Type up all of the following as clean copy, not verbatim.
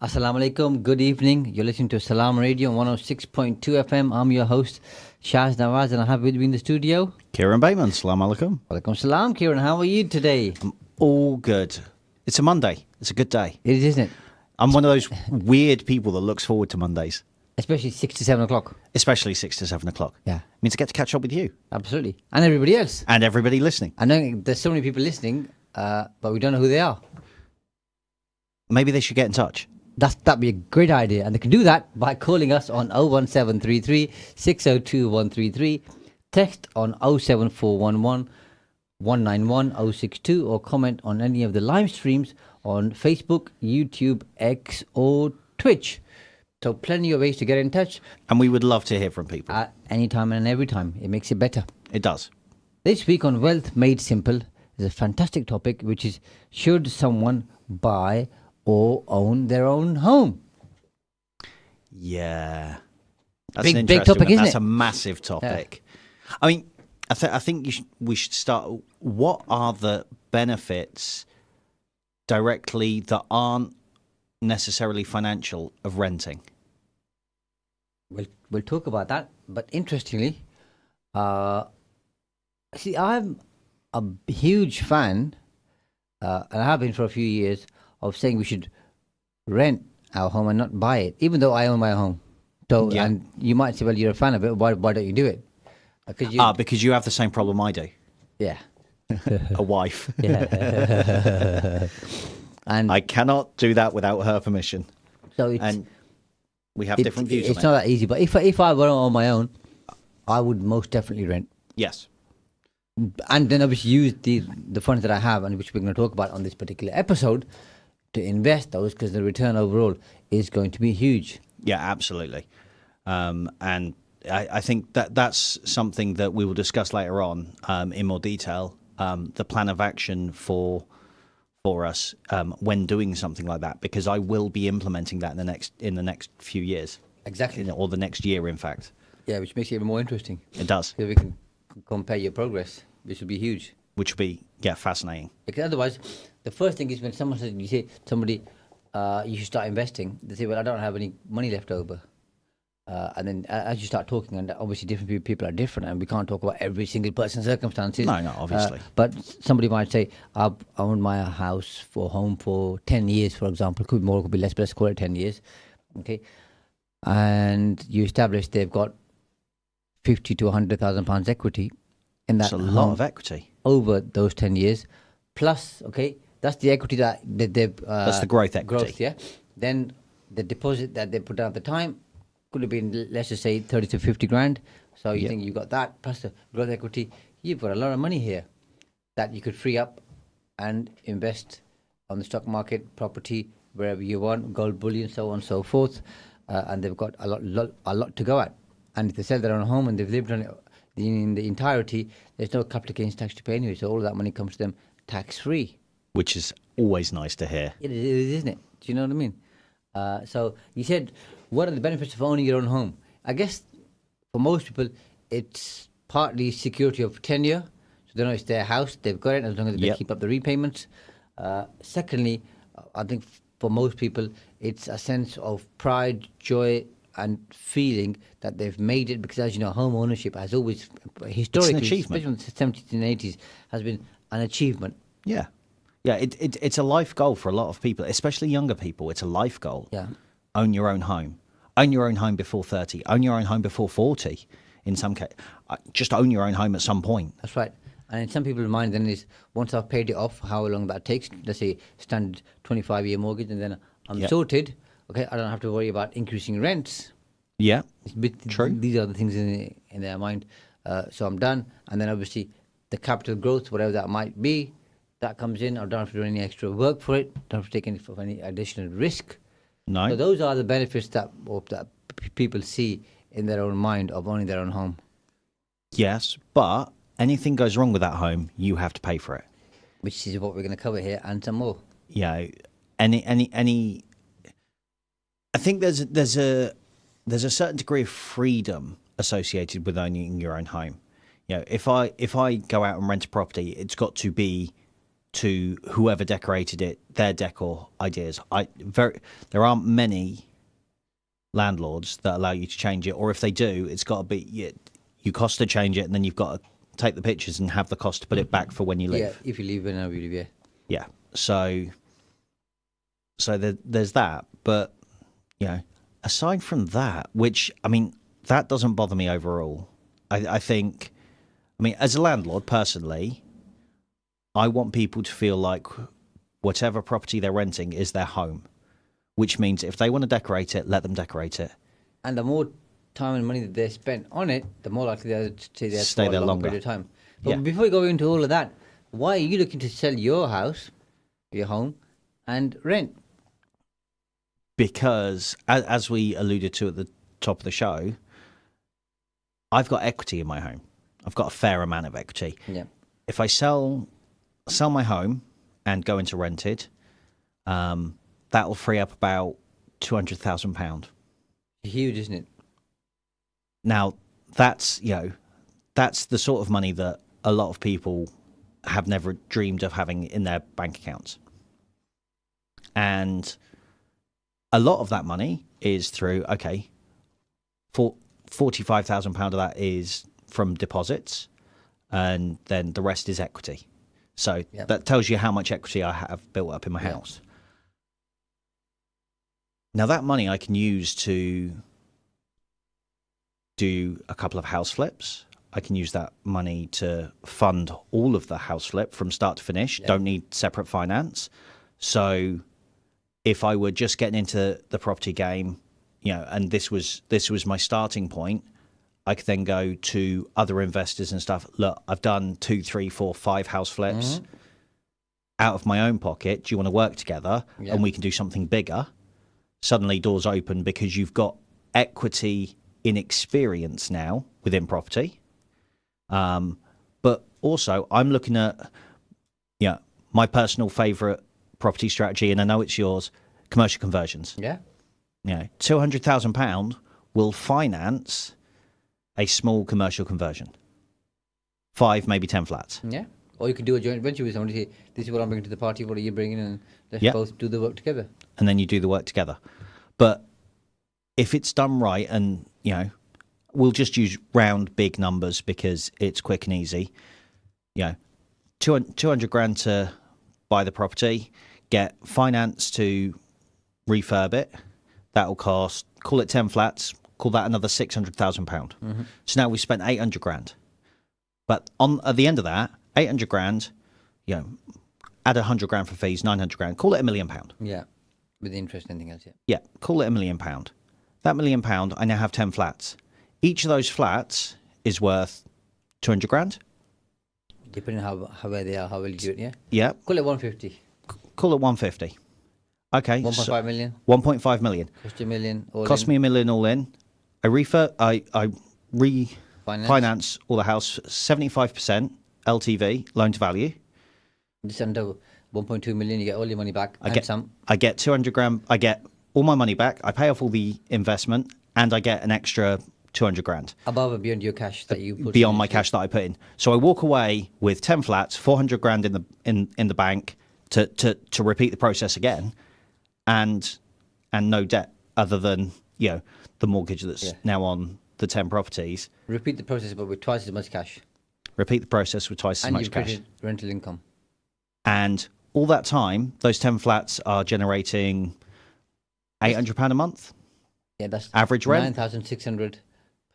Assalamu alaikum. Good evening. You're listening to Salam Radio on 106.2 FM. I'm your host, Shaz Nawaz, and I have with me in the studio Kieron Bateman, salam alaikum. Walaikum salam, Kieron. How are you today? All good. It's a Monday. It's a good day. It is, isn't it? I'm one of those weird people that looks forward to Mondays, Especially 6 to 7 o'clock. especially 6 to 7 o'clock. Yeah, It means I get to catch up with you absolutely. And everybody else. and everybody listening. I know there's so many people listening, but we don't know who they are. Maybe they should get in touch. That'd be a great idea. And they can do that by calling us on 01733 602 133, text on 07411 191 062, or comment on any of the live streams on Facebook, YouTube, X, or Twitch. So plenty of ways to get in touch And we would love to hear from people. at any time and every time. It makes it better. It does. This week on Wealth Made Simple is a fantastic topic, which is, should someone buy or own their own home? Yeah. That's Big- an big interesting topic, one. isn't That's it? a massive topic. I mean, I think we should start. What are the benefits directly that aren't necessarily financial of renting? We'll talk about that. But interestingly, see, I'm a huge fan, and I have been for a few years, of saying we should rent our home and not buy it, even though I own my home. So, Yeah. and you might say, well, you're a fan of it. Why don't you do it? Because Because you have the same problem I do. yeah, A wife. yeah, and I cannot do that without her permission. so it's And we have different views It's on not it. that easy. But if I were on my own, I would most definitely rent. Yes. And then obviously use the funds that I have, and which we're going to talk about on this particular episode, to invest those, because the return overall is going to be huge. Yeah, absolutely. And I think that's something that we will discuss later on in more detail. The plan of action for us when doing something like that, because I will be implementing that in the next few years, Exactly. or the next year, in fact. Yeah, which makes it even more interesting. It does, So we can compare your progress, which would be huge. which will be fascinating. Because otherwise, the first thing is when someone says, you say somebody, you should start investing. They say, well, I don't have any money left over. And then as you start talking, and obviously different people are different, and we can't talk about every single person's circumstances. No, obviously. But somebody might say, I've owned my house for home for 10 years, for example. Could be more, could be less, but let's call it 10 years. Okay. And you establish they've got 50 to 100,000 pounds equity in that That's a lot home of equity. over those 10 years. Plus, okay, that's the equity that they've... That's the growth equity. Yeah. Then the deposit that they put down at the time could have been, let's just say, 30 to 50 grand. So you Yep. think you got that plus the growth equity. You've got a lot of money here that you could free up and invest on the stock market, property, wherever you want, gold bullion, so on and so forth. And they've got a lot to go at. And if they sell their own home and they've lived on it in the entirety, there's no capital gains tax to pay anyway. So all of that money comes to them tax-free. Which is always nice to hear. It is, isn't it? Do you know what I mean? So you said, what are the benefits of owning your own home? I guess for most people, it's partly security of tenure. So they know it's their house, they've got it, as long as they Yep. keep up the repayments. Secondly, I think for most people, it's a sense of pride, joy, and feeling that they've made it. Because as you know, home ownership has always, historically, achievement. especially in the 70s and 80s, has been an achievement. Yeah. Yeah, it's a life goal for a lot of people, especially younger people. It's a life goal. Yeah. Own your own home. Own your own home before 30. Own your own home before 40. In some case, just own your own home at some point. That's right. And in some people's mind, then is once I've paid it off, how long that takes. Let's say standard 25-year mortgage, and then I'm Yep. sorted. Okay, I don't have to worry about increasing rents. Yeah, True. These are the things in their mind. So I'm done, and then obviously the capital growth, whatever that might be, that comes in. I don't have to do any extra work for it. Don't have to take any additional risk. no. So those are the benefits that people see in their own mind of owning their own home. Yes, but anything goes wrong with that home, you have to pay for it. Which is what we're going to cover here, and some more. Yeah, any. I think there's a certain degree of freedom associated with owning your own home. You know, if I go out and rent a property, it's got to be to whoever decorated it, their decor ideas. There aren't many landlords that allow you to change it, or if they do, it's got to be you cost to change it, and then you've got to take the pictures and have the cost to put it back for when you leave. Yeah, if you leave, whenever you leave, yeah. Yeah. So there's that, but aside from that, which I mean, that doesn't bother me overall. I think, as a landlord personally, I want people to feel like whatever property they're renting is their home, which means if they want to decorate it, let them decorate it. And the more time and money that they spend on it, the more likely they'll stay there for a longer period of time. But before we go into all of that, why are you looking to sell your house, your home, and rent? Because, as we alluded to at the top of the show, I've got equity in my home. I've got a fair amount of equity. Yeah. If I sell my home and go into rented, that will free up about £200,000. Huge, isn't it? Now, that's the sort of money that a lot of people have never dreamed of having in their bank accounts. And a lot of that money is through, £45,000 of that is from deposits, and then the rest is equity. So that tells you how much equity I have built up in my house. Now, that money I can use to do a couple of house flips. I can use that money to fund all of the house flip from start to finish. Don't need separate finance. So if I were just getting into the property game, and this was my starting point, I could then go to other investors and stuff. Look, I've done 2, 3, 4, 5 house flips out of my own pocket. Do you want to work together? And we can do something bigger. Suddenly doors open because you've got equity in experience now within property. But also I'm looking at, my personal favorite property strategy, and I know it's yours, commercial conversions. Yeah. £200,000 will finance a small commercial conversion. 5, maybe 10 flats. Yeah. Or you could do a joint venture with somebody. Say, this is what I'm bringing to the party. What are you bringing? And let's both do the work together. And then you do the work together. But if it's done right, and we'll just use round big numbers because it's quick and easy. 200 grand to buy the property, get finance to refurb it. That'll cost, call it 10 flats, call that another £600,000. So now we've spent 800 grand. But at the end of that, 800 grand, add 100 grand for fees, 900 grand, call it £1 million. Yeah. With interest and anything else, Yeah, call it £1 million. That £1 million, I now have 10 flats. Each of those flats is worth 200 grand. Depending on how well they are, how well you do it, yeah? Yeah. Call it 150. Call it 150. Okay. 1.5 million. 1.5 million. Cost you $1 million. Cost me $1 million all in. I refinance all the house, 75% LTV, loan to value. Just under 1.2 million, you get all your money back. I get 200 grand. I get all my money back. I pay off all the investment, and I get an extra 200 grand. Above and beyond your cash that you put beyond my cash that I put in. So I walk away with 10 flats, 400 grand in the bank to repeat the process again, and no debt other than the mortgage that's now on the 10 properties. Repeat the process, but with twice as much cash. Repeat the process with twice as much cash. And you've created rental income. And all that time, those 10 flats are generating £800 a month. Yeah, that's average rent. 9,600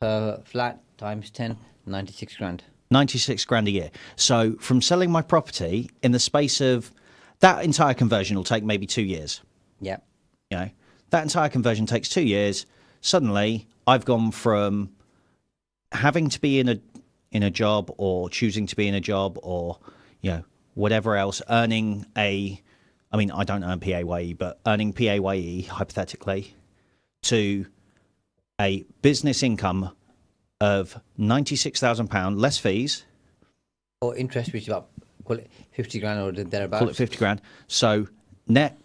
per flat times 10, 96 grand. 96 grand a year. So from selling my property in the space of that entire conversion will take maybe 2 years. Yeah. That entire conversion takes 2 years. Suddenly I've gone from having to be in a job, or choosing to be in a job, or whatever else, earning I don't earn PAYE, but earning PAYE hypothetically, to a business income of £96,000 less fees. Or interest, which is about, call it 50 grand or thereabouts. Call it 50 grand. So net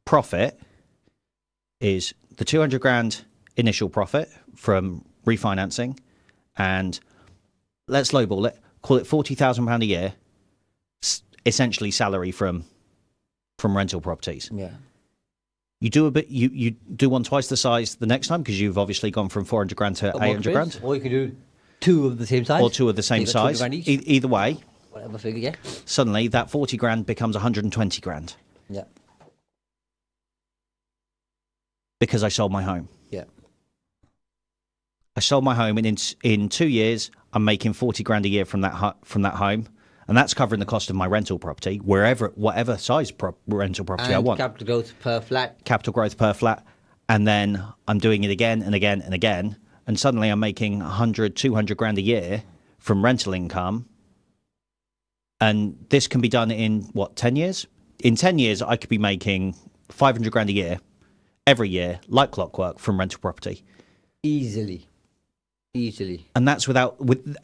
profit is the 200 grand initial profit from refinancing, and let's lowball it, call it £40,000 a year. essentially salary from rental properties. Yeah. You do a bit. You do one twice the size the next time because you've obviously gone from 400 grand to Got more 800 grand, experience, or you could do two of the same size, or two of the same You got 20 size. grand each. Either way, Whatever figure, yeah. suddenly that 40 grand becomes 120 grand Yeah. because I sold my home. Yeah. I sold my home, and in 2 years, I'm making 40 grand a year from that home, and that's covering the cost of my rental property, whatever size rental property I And want. capital growth per flat. Capital growth per flat, and then I'm doing it again and again and again, and suddenly I'm making 100, 200 grand a year from rental income, and this can be done in 10 years? In 10 years, I could be making 500 grand a year every year, like clockwork, from rental property. Easily. And that's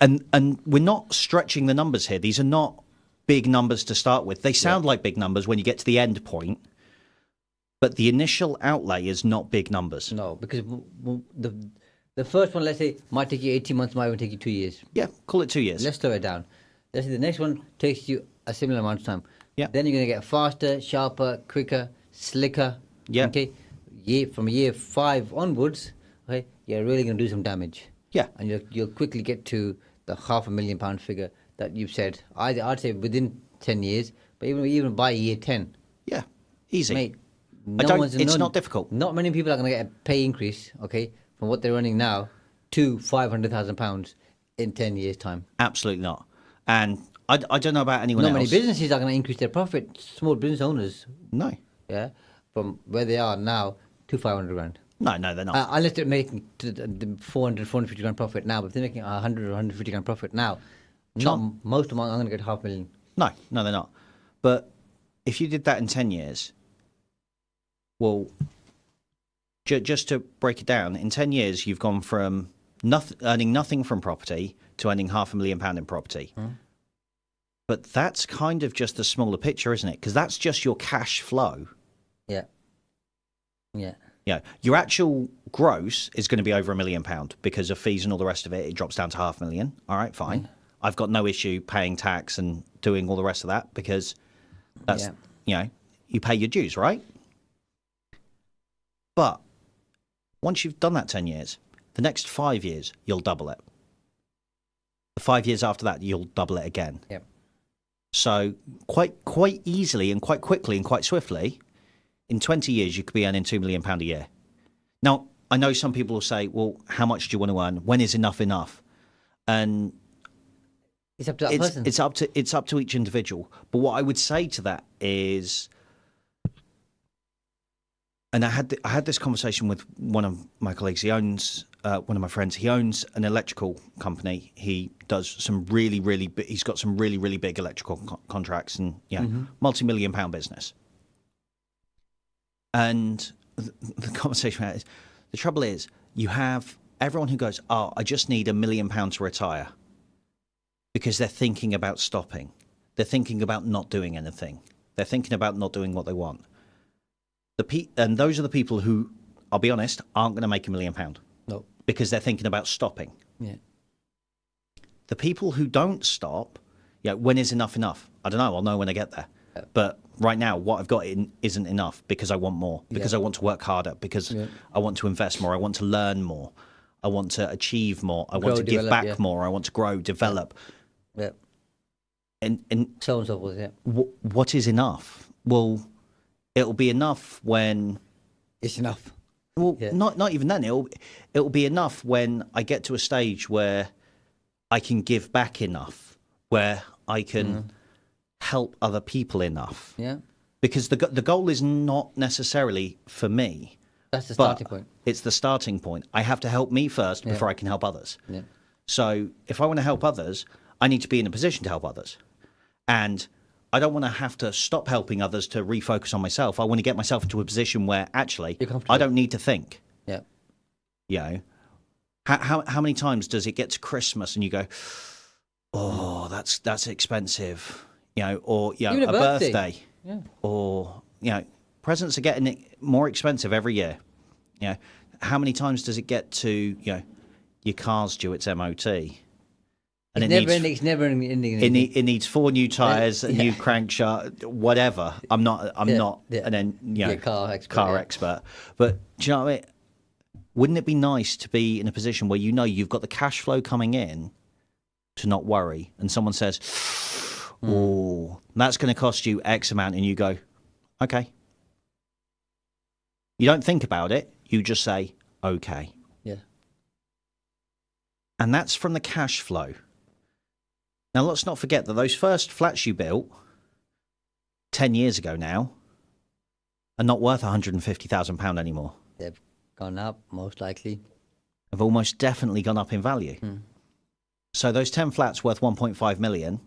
and we're not stretching the numbers here. These are not big numbers to start with. They sound like big numbers when you get to the end point, but the initial outlay is not big numbers. No, because the first one, let's say, might take you 18 months, might even take you 2 years. Yeah, call it 2 years. Let's slow it down. Let's say the next one takes you a similar amount of time. Yeah. Then you're going to get faster, sharper, quicker, slicker. Yeah. Okay. From year 5 onwards, okay, you're really going to do some damage. Yeah. And you'll quickly get to the £500,000 figure that you've said. I'd say within 10 years, but even by year 10. Yeah, easy. Mate, it's not difficult. Not many people are going to get a pay increase, okay, from what they're earning now to £500,000 in 10 years' time. Absolutely not. And I don't know about anyone else. Not many businesses are going to increase their profit. Small business owners, No. yeah, from where they are now to 500 grand. No, they're not. Unless they're making the 450 grand profit now, but if they're making 100 or 150 grand profit now, most of them are going to get $500,000. No, they're not. But if you did that in 10 years, well, just to break it down, in 10 years, you've gone from earning nothing from property to earning £500,000 in property. But that's kind of just the smaller picture, isn't it? Because that's just your cash flow. Yeah. Yeah. Yeah, your actual gross is going to be over £1 million because of fees and all the rest of it. It drops down to $500,000. All right, fine. I've got no issue paying tax and doing all the rest of that because that's you pay your dues, right? But once you've done that 10 years, the next 5 years you'll double it. The 5 years after that you'll double it again. Yep. So quite easily and quite quickly and quite swiftly. In 20 years, you could be earning £2 million a year. Now, I know some people will say, well, how much do you want to earn? When is enough enough? And it's up to that person. It's up to each individual. But what I would say to that is, and I had this conversation with one of my colleagues. He owns one of my friends. He owns an electrical company. He does some he's got some really big electrical contracts and multi-million-pound business. And the conversation is, the trouble is, you have everyone who goes, oh, I just need £1 million to retire, because they're thinking about stopping. They're thinking about not doing anything. They're thinking about not doing what they want. And those are the people who, I'll be honest, aren't going to make £1 million. No. Because they're thinking about stopping. Yeah. The people who don't stop, when is enough enough? I don't know. I'll know when I get there. But right now, what I've got isn't enough because I want more, because I want to work harder, because I want to invest more, I want to learn more, I want to achieve more, I want to give back more, I want to grow, develop. Yeah. And so on and so forth, yeah. What is enough? Well, it'll be enough when... It's enough. Well, not even then. It'll be enough when I get to a stage where I can give back enough, where I can... help other people enough. Yeah. Because the goal is not necessarily for me. That's the starting point. It's the starting point. I have to help me first before I can help others. Yeah. So if I want to help others, I need to be in a position to help others. And I don't want to have to stop helping others to refocus on myself. I want to get myself into a position where actually I don't need to think. Yeah. You know, how many times does it get to Christmas and you go, oh, that's expensive. Or even a birthday. Yeah. Or, presents are getting more expensive every year. How many times does it get to, your car's due its MOT? and It's never ending. it needs 4 new tires, a new crankshaft, whatever. I'm not an car expert, but do you know what I mean? Wouldn't it be nice to be in a position where you've got the cash flow coming in to not worry, and someone says, "Oh, that's going to cost you X amount," and you go, "Okay." You don't think about it; you just say, "Okay." Yeah. And that's from the cash flow. Now, let's not forget that those first flats you built 10 years ago now are not worth £150,000 anymore. They've gone up, most likely. Have almost definitely gone up in value. So those 10 flats worth 1.5 million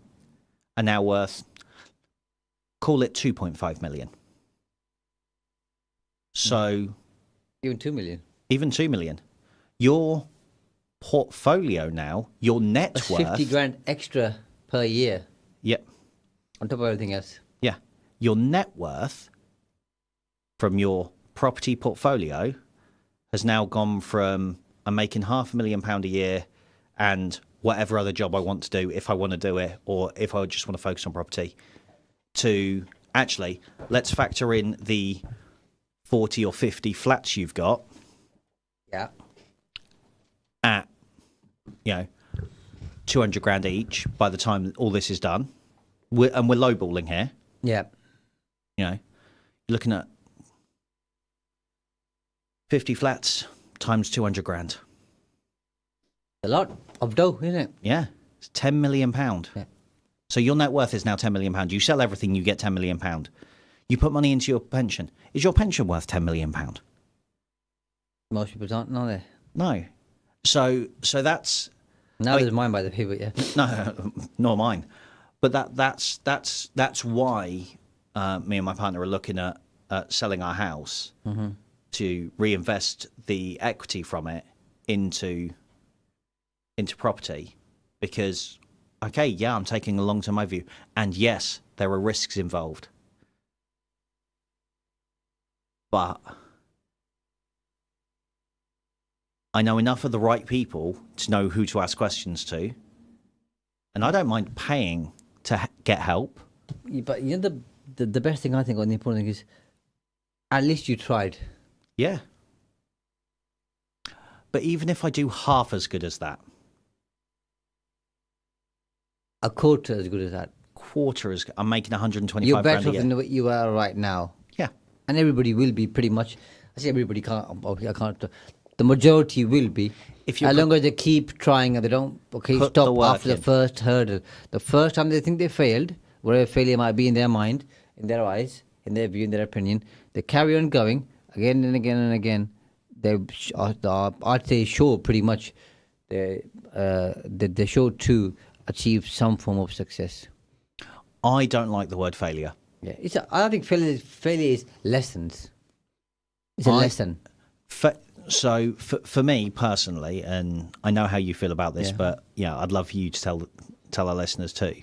are now worth, call it 2.5 million. So even 2 million. Even 2 million. Your portfolio now, your net That's worth, 50 grand extra per year. Yep. On top of everything else. Yeah. Your net worth from your property portfolio has now gone from I'm making £500,000 a year and whatever other job I want to do, if I want to do it, or if I just want to focus on property, to actually, let's factor in the 40 or 50 flats you've got. Yeah. At, 200 grand each by the time all this is done. We're lowballing here. Yeah. You're looking at 50 flats times 200 grand. A lot of dough, isn't it? Yeah. It's £10 million. Yeah. So your net worth is now £10 million. You sell everything, you get £10 million. You put money into your pension. Is your pension worth £10 million? Most people don't know that. No. So that's... Neither is mine by the people, yeah. No, nor mine. But that's why me and my partner are looking at selling our house to reinvest the equity from it into property. Because, okay, yeah, I'm taking a long-term overview. And yes, there are risks involved. But I know enough of the right people to know who to ask questions to. And I don't mind paying to get help. But the best thing I think, or the important thing is, at least you tried. Yeah. But even if I do half as good as that. A quarter as good as that. Quarter as good. I'm making 125 You're grand better a off year. than what you are right now. Yeah. And everybody will be pretty much. I say everybody can't. Okay, I can't. The majority will be. If you're as long as they keep trying and they don't put stop the work after the in. first hurdle. The first time they think they failed, whatever failure might be in their mind, in their eyes, in their view, in their opinion, they carry on going again and again and again. I'd say sure pretty much they're sure to achieve some form of success. I don't like the word failure. Yeah, I don't think failure is lessons. It's a lesson. So for me personally, and I know how you feel about this, Yeah. but I'd love for you to tell our listeners too,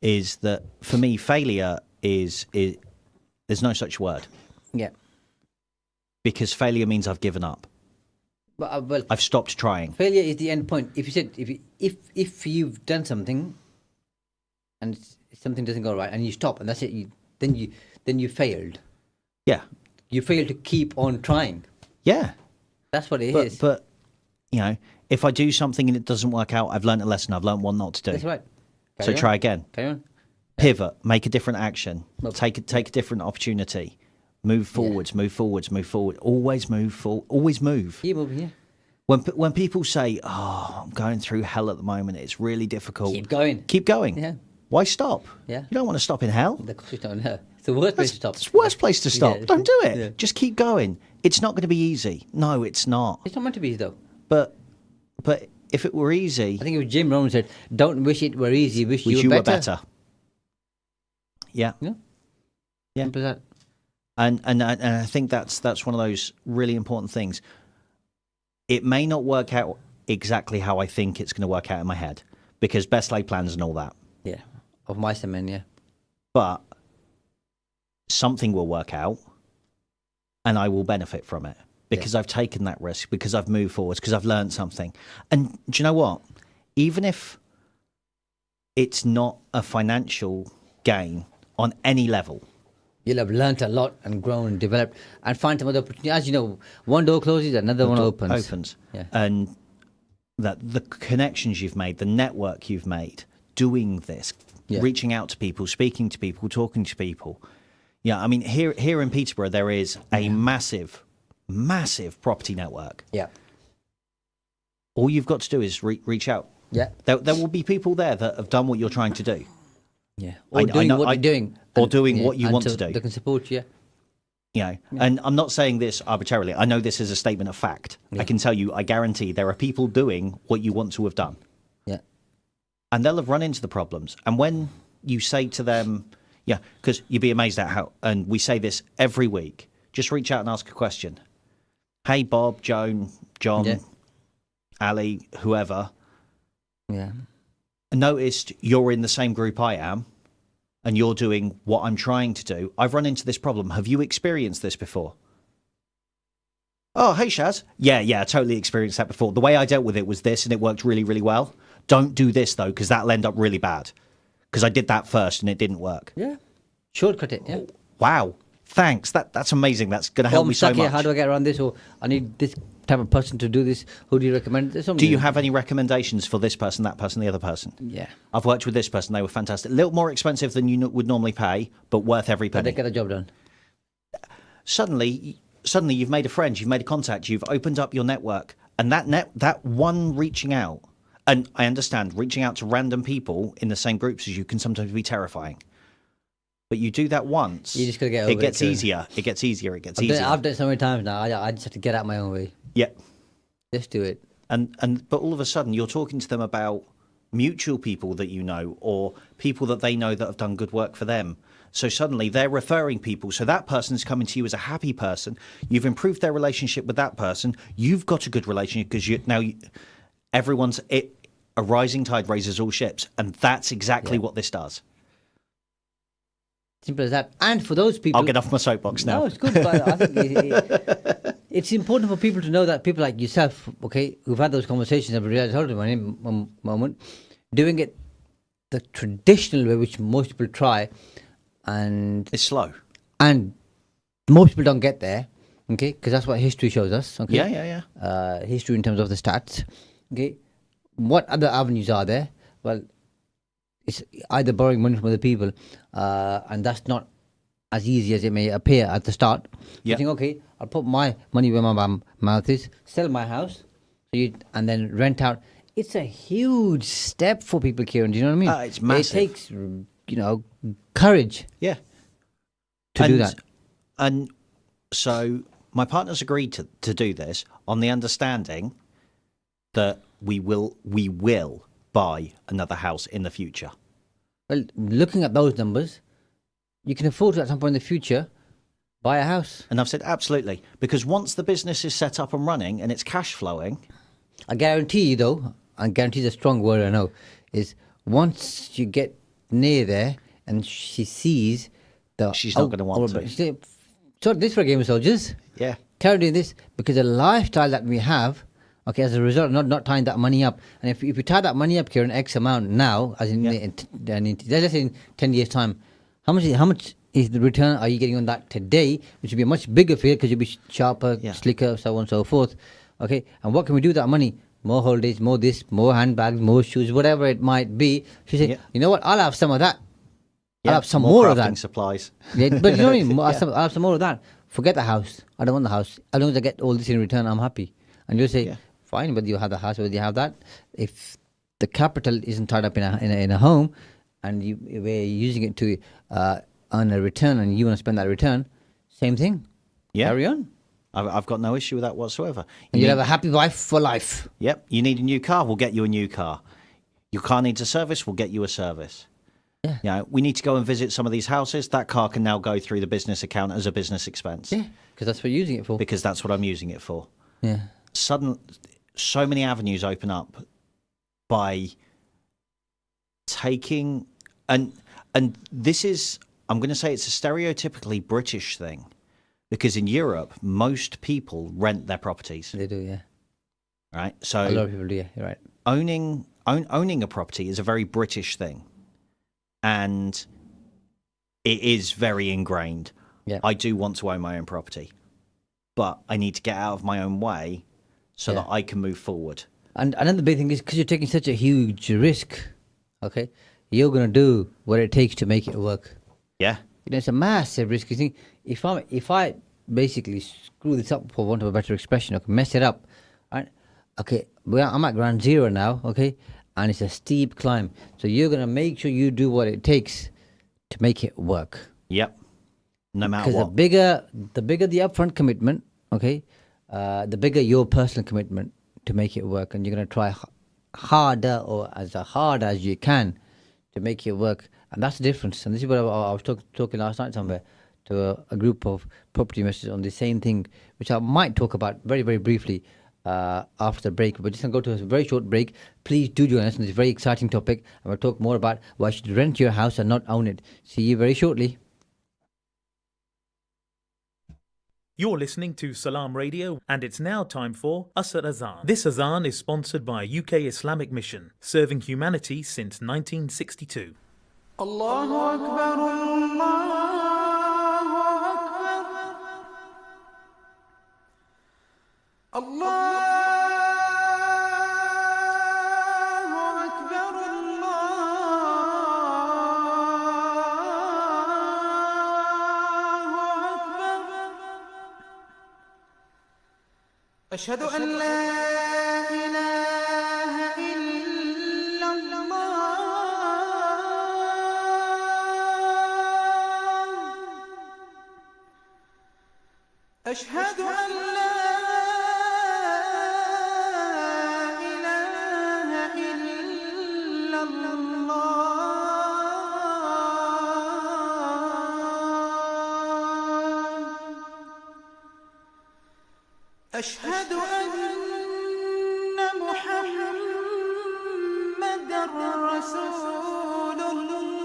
is that for me failure is there's no such word. Yeah. Because failure means I've given up. Well, I've stopped trying. failure is the end point. If you've done something and something doesn't go right and you stop and that's it, then you failed. Yeah. You failed to keep on trying. Yeah. That's what it is. But if I do something and it doesn't work out, I've learned a lesson. I've learned what not to do. That's right. So try again. Carry on. Pivot. Make a different action. Take a different opportunity. Move forwards. Move forwards. Move forward. Always move forward. Always move. Keep moving. Yeah. When people say, "Oh, I'm going through hell at the moment. It's really difficult." Keep going. Keep going. Yeah. Why stop? Yeah. You don't want to stop in hell. Of course you don't know. It's the worst place to stop. It's the worst place to stop. Yeah. Don't do it. Yeah. Just keep going. It's not going to be easy. No, it's not. It's not meant to be though. But if it were easy, I think it was Jim Rohn said, "Don't wish it were easy. Wish you were better." Yeah. Yeah. Yeah. Simple as that. And I think that's one of those really important things. It may not work out exactly how I think it's going to work out in my head, because best laid plans and all that. Yeah. Of mice and men, yeah. But something will work out, and I will benefit from it because I've taken that risk, because I've moved forward, because I've learned something. And do you know what? Even if it's not a financial gain on any level. You'll have learnt a lot and grown and developed and find some other opportunity. As you know, one door closes, another one opens. Yeah. And that the connections you've made, the network you've made doing this, reaching out to people, speaking to people, talking to people. Yeah, I mean, here in Peterborough, there is a massive property network. Yeah. All you've got to do is reach out. Yeah. There will be people there that have done what you're trying to do. Yeah. Or doing what you're doing. Or doing what you want to do. They can support you. You know, and I'm not saying this arbitrarily. I know this is a statement of fact. Yeah. I can tell you, I guarantee there are people doing what you want to have done. Yeah. And they'll have run into the problems. And when you say to them, yeah, because you'd be amazed at how, and we say this every week, just reach out and ask a question. Hey, Bob, Joan, John, Ali, whoever. Yeah. Noticed you're in the same group I am. And you're doing what I'm trying to do. I've run into this problem. Have you experienced this before? Oh, hey, Shaz. Yeah, I totally experienced that before. The way I dealt with it was this, and it worked really, really well. Don't do this, though, because that'll end up really bad. Because I did that first, and it didn't work. Yeah. Shortcut it, yeah. Wow. Thanks. That's amazing. That's going to help me so much. How do I get around this? Or I need this type of person to do this. Who do you recommend? Do you have any recommendations for this person, that person, the other person? Yeah. I've worked with this person. They were fantastic. A little more expensive than you would normally pay, but worth every penny. But they get the job done. Suddenly you've made a friend, you've made a contact, you've opened up your network. And that one reaching out, and I understand reaching out to random people in the same groups as you can sometimes be terrifying. But you do that once, you just gotta get over it gets easier. It gets easier. I've done it so many times now. I just have to get out my own way. Yeah. Just do it. But all of a sudden you're talking to them about mutual people that you know, or people that they know that have done good work for them. So suddenly they're referring people. So that person's coming to you as a happy person. You've improved their relationship with that person. You've got a good relationship because a rising tide raises all ships. And that's exactly what this does. Simple as that. And for those people... I'll get off my soapbox now. No, it's good. But I think it's important for people to know that people like yourself, okay, who've had those conversations, I've realized, hold on one moment, doing it the traditional way, which most people try, and... It's slow. And most people don't get there, okay, because that's what history shows us, okay? Yeah. History in terms of the stats, okay? What other avenues are there? Well... It's either borrowing money from other people, and that's not as easy as it may appear at the start. You think, okay, I'll put my money where my mouth is, sell my house, and then rent out. It's a huge step for people, Kieron. Do you know what I mean? It's massive. It takes, courage. Yeah. To do that. And so my partner's agreed to do this on the understanding that we will buy another house in the future. Well, looking at those numbers, you can afford to at some point in the future buy a house. And I've said absolutely, because once the business is set up and running and it's cash flowing, I guarantee you though, and guarantee is a strong word I know, is once you get near there and she sees that she's not going to want to. So this for a game of soldiers. Yeah. Carry doing this because the lifestyle that we have. Okay, as a result, not tying that money up. And if you tie that money up, Kieron, X amount now, as in, let's say in 10 years' time, how much is the return are you getting on that today, which would be a much bigger figure because you'll be sharper, slicker, so on and so forth. Okay, and what can we do with that money? More holidays, more this, more handbags, more shoes, whatever it might be. She said, you know what, I'll have some of that. I'll have some more of that. Supplies. Yeah, but you know what I mean? I'll have some more of that. Forget the house. I don't want the house. As long as I get all this in return, I'm happy. And you'll say... Fine, whether you have the house, whether you have that. If the capital isn't tied up in a home, and we're using it to earn a return, and you want to spend that return, same thing. Yeah. Carry on. I've got no issue with that whatsoever. And you'll have a happy wife for life. Yep. You need a new car, we'll get you a new car. Your car needs a service, we'll get you a service. Yeah. We need to go and visit some of these houses. That car can now go through the business account as a business expense. Yeah, because that's what you're using it for. Because that's what I'm using it for. Yeah. So many avenues open up by taking and this is, I'm going to say it's a stereotypically British thing, because in Europe most people rent their properties. They do, yeah. Right, so a lot of people do, yeah. You're right. Owning owning a property is a very British thing, and it is very ingrained. Yeah. I do want to own my own property, but I need to get out of my own way so that I can move forward. And another big thing is because you're taking such a huge risk, okay, you're going to do what it takes to make it work. Yeah. It's a massive risk. You think if I basically screw this up, for want of a better expression, okay, mess it up, right? Okay, well, I'm at ground zero now, okay, and it's a steep climb. So you're going to make sure you do what it takes to make it work. Yep. No matter what. Because the bigger the upfront commitment, okay, the bigger your personal commitment to make it work, and you're going to try harder or as hard as you can to make it work. And that's the difference. And this is what I was talking last night somewhere to a group of property investors on the same thing, which I might talk about very, very briefly after the break. We're just going to go to a very short break. Please do join us on this very exciting topic, and we'll talk more about why you should rent your house and not own it. See you very shortly. You're listening to Salam Radio, and it's now time for Asr Azan. This Azan is sponsored by UK Islamic Mission, serving humanity since 1962. Allahu Akbar, Allahu Akbar, Allahu Akbar, أشهد أن لا إله إلا الله أشهد أن لا إله إلا الله أشهد أن محمدًا رسول الله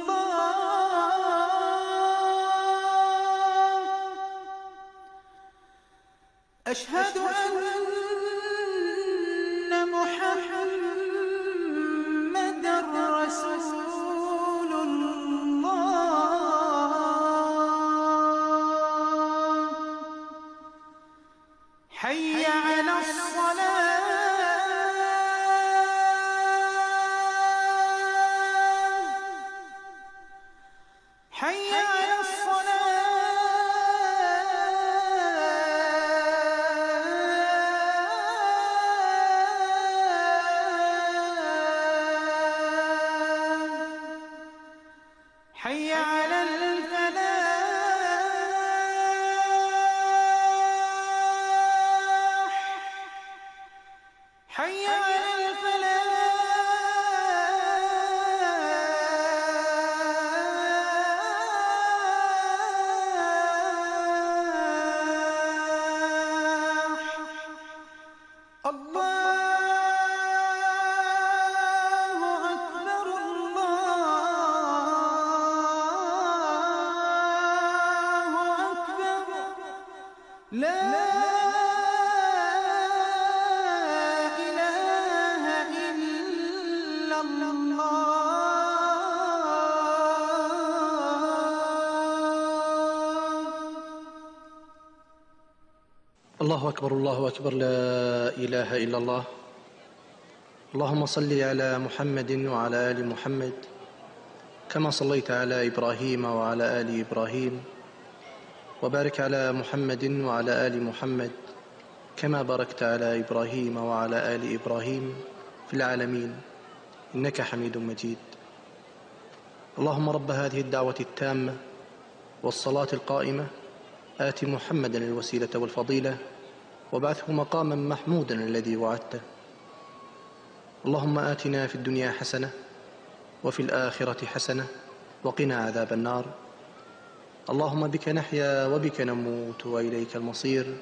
أشهد أن محمدًا رسول الله حي على الصلاة حي على الصلاة حي على الفلاح حي على الفلاح الله أكبر الله أكبر لا إله إلا الله الله أكبر الله أكبر لا إله إلا الله اللهم صل على محمد وعلى آل محمد كما صليت على إبراهيم وعلى آل إبراهيم وبارك على محمد وعلى آل محمد كما باركت على إبراهيم وعلى آل إبراهيم في العالمين إنك حميد مجيد اللهم رب هذه الدعوة التامة والصلاة القائمة آت محمدا الوسيلة والفضيلة وابعثه مقاما محمودا الذي وعدته اللهم آتنا في الدنيا حسنة وفي الآخرة حسنة وقنا عذاب النار اللهم بك نحيا وبك نموت وإليك المصير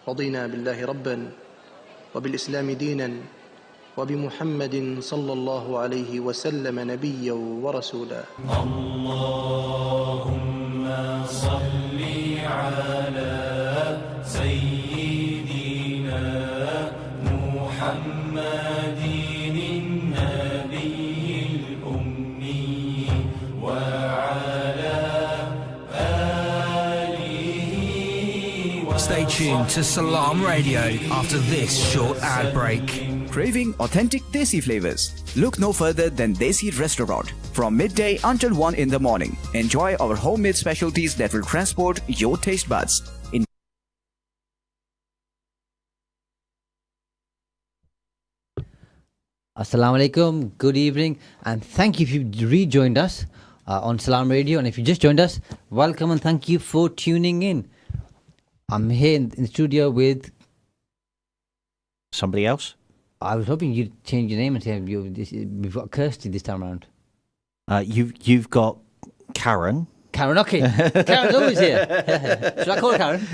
رضينا بالله ربا وبالإسلام دينا وبمحمد صلى الله عليه وسلم نبيا ورسولا اللهم صل على سيدنا محمد النبي Stay tuned to Salam Radio after this short ad break. Craving authentic Desi flavors? Look no further than Desi Restaurant. From midday until 1 in the morning, enjoy our homemade specialties that will transport your taste buds. Assalamu alaikum, good evening, and thank you if you rejoined us on Salam Radio. And if you just joined us, welcome and thank you for tuning in. I'm here in the studio with. Somebody else? I was hoping you'd change your name and say we've got Kirsty this time around. You've got Karen. Karen, okay. Karen's always here. Should I call her Karen?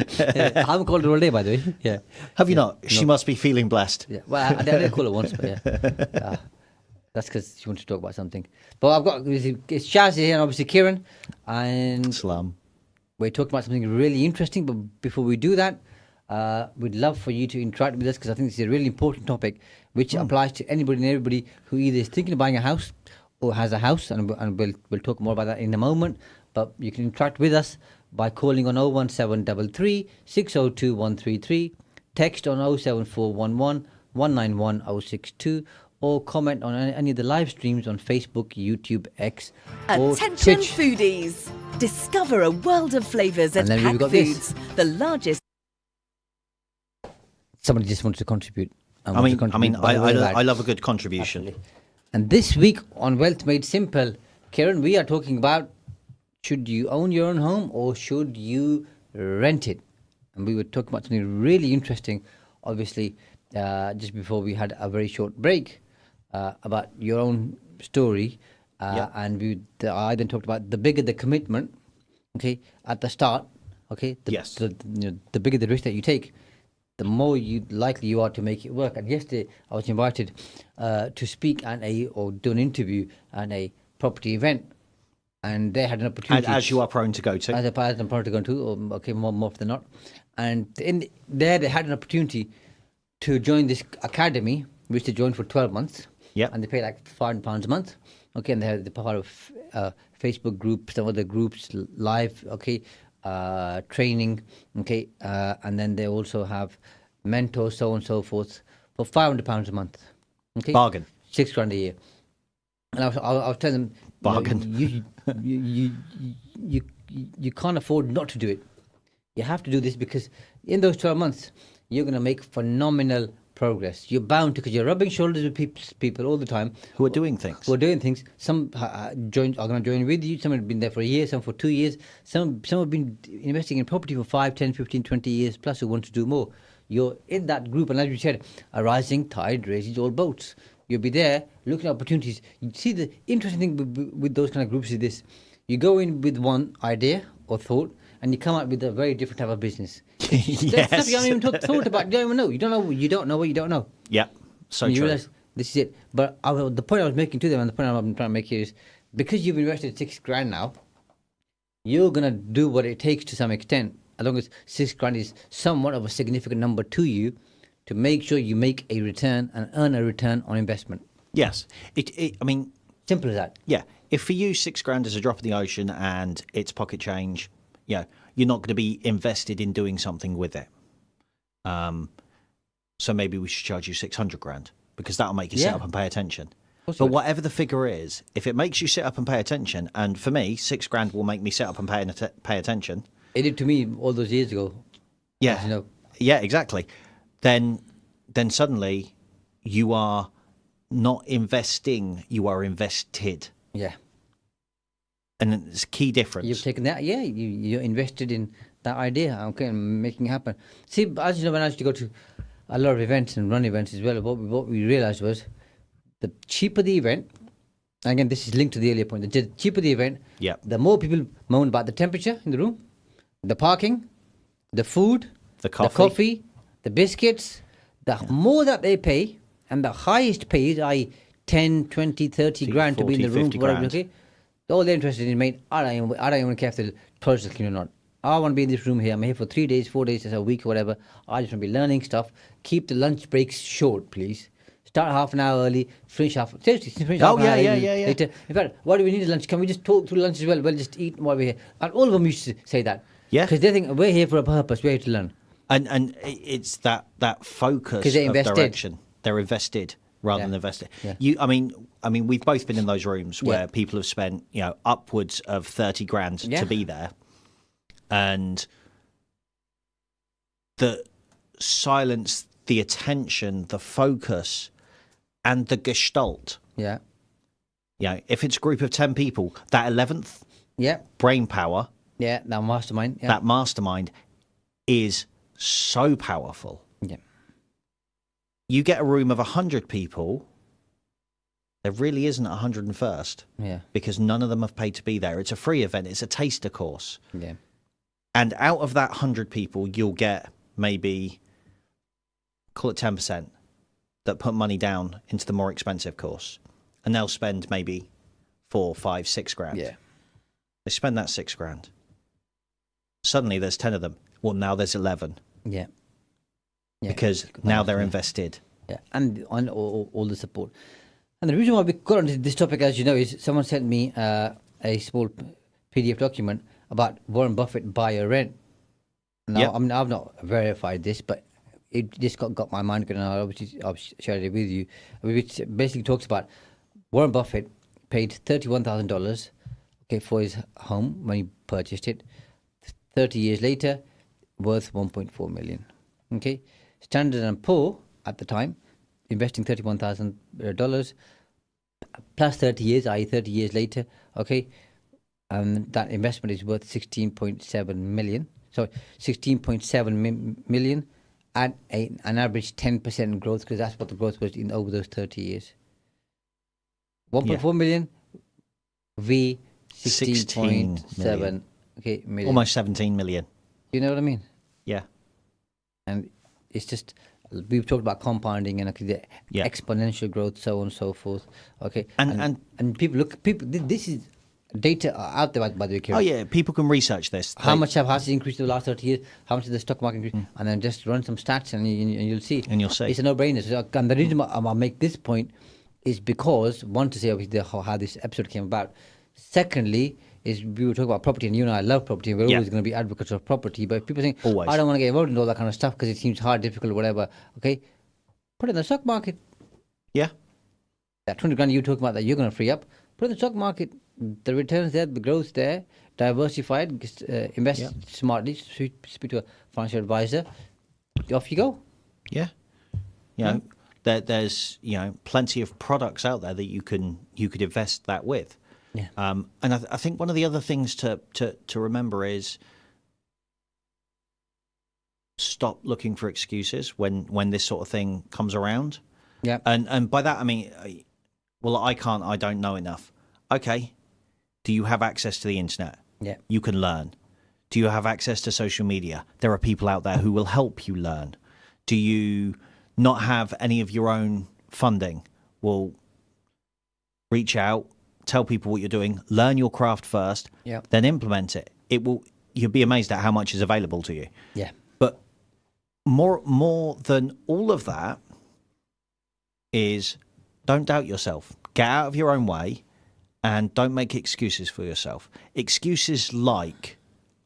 I haven't called her all day, by the way. Yeah. Have you not? She must be feeling blessed. Yeah. Well, I did call her once, but yeah. That's because she wanted to talk about something. But I've got it's Shaz here and obviously Kieron, and Salam. we're talking about something really interesting. But before we do that, we'd love for you to interact with us because I think this is a really important topic which applies to anybody and everybody who either is thinking of buying a house or has a house, and we'll talk more about that in a moment. But you can interact with us by calling on 01733 602 133, text on 07411 191 062, or comment on any of the live streams on Facebook, YouTube, X, or Attention Twitch. foodies! Discover a world of flavours at And then we've Pack got this. Foods, the largest. Somebody just wants to contribute. I love a good contribution. Absolutely. And this week on Wealth Made Simple, Kieron, we are talking about should you own your own home or should you rent it? And we were talking about something really interesting, obviously, just before we had a very short break about your own story. And I then talked about the bigger the commitment, okay, at the start, okay, the bigger the risk that you take, the more likely you are to make it work. And yesterday I was invited to speak at do an interview at a property event, and they had an opportunity. As you are prone to go to. As I'm prone to go to, more often than not. And they had an opportunity to join this academy, which they joined for 12 months. Yeah. And they pay like £500 a month. Okay, and they have the part of Facebook groups, some other groups, live, okay, training, okay, and then they also have mentors, so on and so forth, for £500 a month. Okay, Bargain. $6,000 a year. And I was telling them, bargain. You can't afford not to do it. You have to do this because in those 12 months you're going to make phenomenal progress. You're bound to, because you're rubbing shoulders with people all the time who are doing things. Some are going to join with you. Some have been there for a year, some for 2 years. Some have been investing in property for 5, 10, 15, 20 years plus who want to do more. You're in that group, and as you said, a rising tide raises all boats. You'll be there looking at opportunities. You see, the interesting thing with those kind of groups is this: you go in with one idea or thought, and you come out with a very different type of business. Yes. Stuff you haven't even thought about. You don't even know. You don't know what you don't know. Yeah, so and you true. realize this is it. But the point I was making to them, and the point I'm trying to make here is, because you've invested $6,000 now, you're gonna do what it takes to some extent, as long as $6,000 is somewhat of a significant number to you, to make sure you make a return and earn a return on investment. Yes, simple as that. Yeah, if for you $6,000 is a drop in the ocean and it's pocket change, you're not going to be invested in doing something with it. So maybe we should charge you $600,000 because that'll make you sit up and pay attention. But whatever the figure is, if it makes you sit up and pay attention, and for me, $6,000 will make me sit up and pay attention. It did to me all those years ago. Yeah, yeah, exactly. Then suddenly you are not investing, you are invested. Yeah. And it's a key difference. You've taken that, you're invested in that idea, okay, and making it happen. See, as you know, when I used to go to a lot of events and run events as well, what we realized was the cheaper the event, and again, this is linked to the earlier point, the cheaper the event, the more people moan about the temperature in the room, the parking, the food, the coffee, the biscuits, the more that they pay, and the highest pays, i.e. 10, 20, 30 grand to be in the room, whatever, okay? All they're interested in, mate, I don't even care if the toilets are clean or not. I want to be in this room here. I'm here for 3 days, 4 days, a week, or whatever. I just want to be learning stuff. Keep the lunch breaks short, please. Start half an hour early, finish half. Seriously, finish half an hour early. Later. In fact, why do we need a lunch? Can we just talk through lunch as well? We'll just eat while we're here. And all of them used to say that. Yeah. Because they think we're here for a purpose. We're here to learn. it's that focus 'Cause they're of invested. direction. They're invested rather Yeah. than invested. Yeah. I mean, we've both been in those rooms where Yeah. people have spent upwards of 30 grand Yeah. to be there, and the silence, the attention, the focus, and the gestalt. Yeah. If it's a group of 10 people, that 11th Yeah. brain power, Yeah. That mastermind. Yeah. that mastermind, is so powerful. Yeah. You get a room of 100 people, there really isn't 101st Yeah. because none of them have paid to be there. It's a free event. It's a taster course. Yeah. And out of that 100 people, you'll get maybe, call it 10%, that put money down into the more expensive course. And they'll spend maybe 4, 5, 6 grand. Yeah. They spend that 6 grand. Suddenly there's 10 of them. Well, now there's 11 Yeah. Yeah. because now they're invested. Yeah, and on all the support. And the reason why we got onto this topic, as you know, is someone sent me a small PDF document about Warren Buffett buy or rent. Now, Yep. I mean, I've not verified this, but it just got my mind going. I'll share it with you. Which basically talks about Warren Buffett paid $31,000, okay, for his home when he purchased it. 30 years later, worth 1.4 million. Okay, Standard and Poor at the time investing $31,000 plus 30 years, i.e., 30 years later. Okay, and that investment is worth 16.7 million. So 16.7 million at an average 10% growth, because that's what the growth was in over those 30 years. 1.4 million v 16.7 okay million. Almost 17 million. You know what I mean? Yeah. And it's just, we've talked about compounding and okay, the Yeah. exponential growth, so on and so forth. Okay, And people this is data out there, by the way, Kieron. oh yeah, people can research this. How much have houses increased in the last 30 years? How much has the stock market increased? And then just run some stats and you'll see. And you'll see. It's a no-brainer. So, and the reason why I'll make this point is because, one, to say obviously how this episode came about. Secondly, is we were talking about property, and you and I love property, and we're Yeah. always going to be advocates of property. But people think, Always. I don't want to get involved in all that kind of stuff because it seems hard, difficult, whatever. Okay, put it in the stock market. Yeah. That 20 grand you're talking about that you're going to free up, put it in the stock market. The returns there, the growth there, diversified, invest Yeah. smartly, speak to a financial advisor. Off you go. Yeah. There's plenty of products out there that you could invest that with. Yeah. And I think one of the other things to remember is stop looking for excuses when this sort of thing comes around. Yeah. And by that I mean, well, I don't know enough. Okay. Do you have access to the internet? Yeah. You can learn. Do you have access to social media? There are people out there who will help you learn. Do you not have any of your own funding? Well, reach out, tell people what you're doing, learn your craft first, Yeah. then implement it. You'll be amazed at how much is available to you. Yeah. But more than all of that is don't doubt yourself. Get out of your own way and don't make excuses for yourself. Excuses like,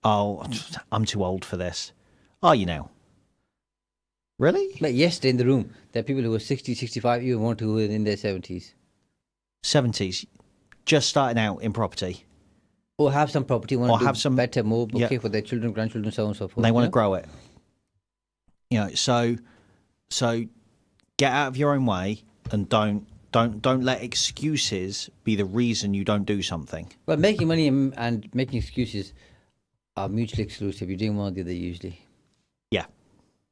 oh, I'm too old for this. Are you now? Really? Like yesterday in the room, there are people who were 60, 65, even one who were in their 70s. 70s, just starting out in property. Or have some property, want Or to do have some- better, more, okay, Yeah. for their children, grandchildren, so on and so forth. And they want you to grow it. So get out of your own way and don't let excuses be the reason you don't do something. Well, making money and making excuses are mutually exclusive. You're doing one or the other usually. Yeah.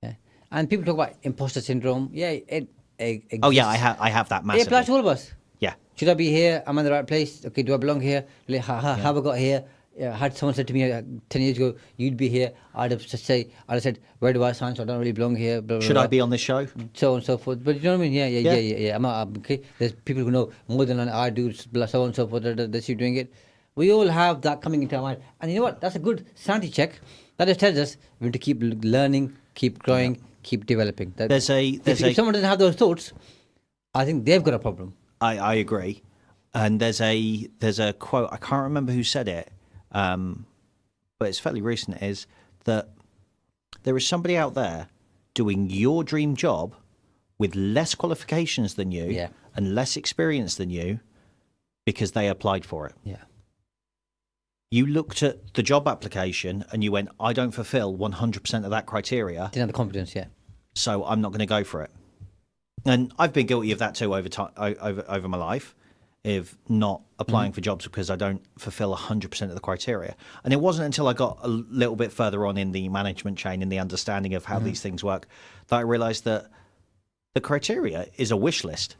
Yeah. And people talk about imposter syndrome. Yeah, it exists. Oh yeah, I have that It massively. applies to all of us. Yeah. Should I be here? Am I in the right place? Okay, do I belong here? How have I got here? Had someone said to me 10 years ago, you'd be here, I'd have said, where do I sign? So I don't really belong here. Blah, blah, Should blah. I be on this show? So on and so forth. But you know what I mean? Yeah. I'm okay. There's people who know more than I do, so on and so forth. That's you doing it. We all have that coming into our mind. And you know what? That's a good sanity check. That just tells us we need to keep learning, keep growing, keep developing. If someone doesn't have those thoughts, I think they've got a problem. I agree. And there's a quote, I can't remember who said it, but it's fairly recent, is that There is somebody out there doing your dream job with less qualifications than you Yeah. and less experience than you because they applied for it. Yeah. You looked at the job application and you went, I don't fulfill 100% of that criteria, Didn't have the confidence yet. so I'm not going to go for it. And I've been guilty of that too over time, over my life, of not applying for jobs because I don't fulfill 100% of the criteria. And it wasn't until I got a little bit further on in the management chain, in the understanding of how these things work, that I realised that the criteria is a wish list.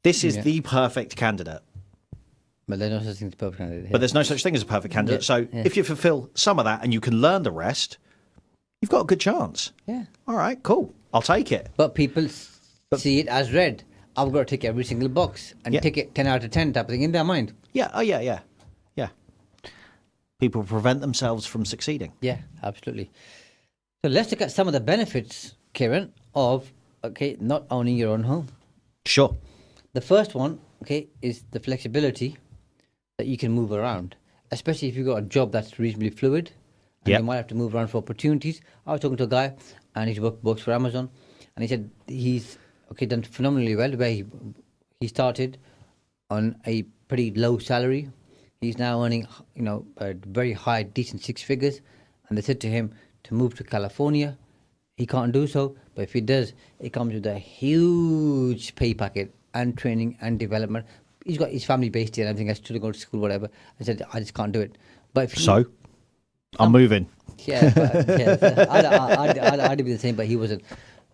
This is the perfect candidate. But there's no such thing as perfect candidate. But there's no such thing as a perfect candidate. Yeah, So yeah. if you fulfill some of that and you can learn the rest, you've got a good chance. Yeah. All right, cool. I'll take it. But people see it as red. I've got to tick every single box and Yeah. tick it 10 out of 10 type of thing in their mind. Yeah. Oh, yeah, yeah. Yeah. People prevent themselves from succeeding. Yeah, absolutely. So let's look at some of the benefits, Kieran, of not owning your own home. Sure. The first one, is the flexibility that you can move around, especially if you've got a job that's reasonably fluid and Yep. you might have to move around for opportunities. I was talking to a guy and he works for Amazon, and he said he's done phenomenally well where he started on a pretty low salary. He's now earning, a very high, decent six figures, and they said to him to move to California. He can't do so, but if he does, it comes with a huge pay packet and training and development. He's got his family based here and everything else to go to school, whatever. I said, I just can't do it. But if So, I'm moving. yeah, I'd be the same, but he wasn't.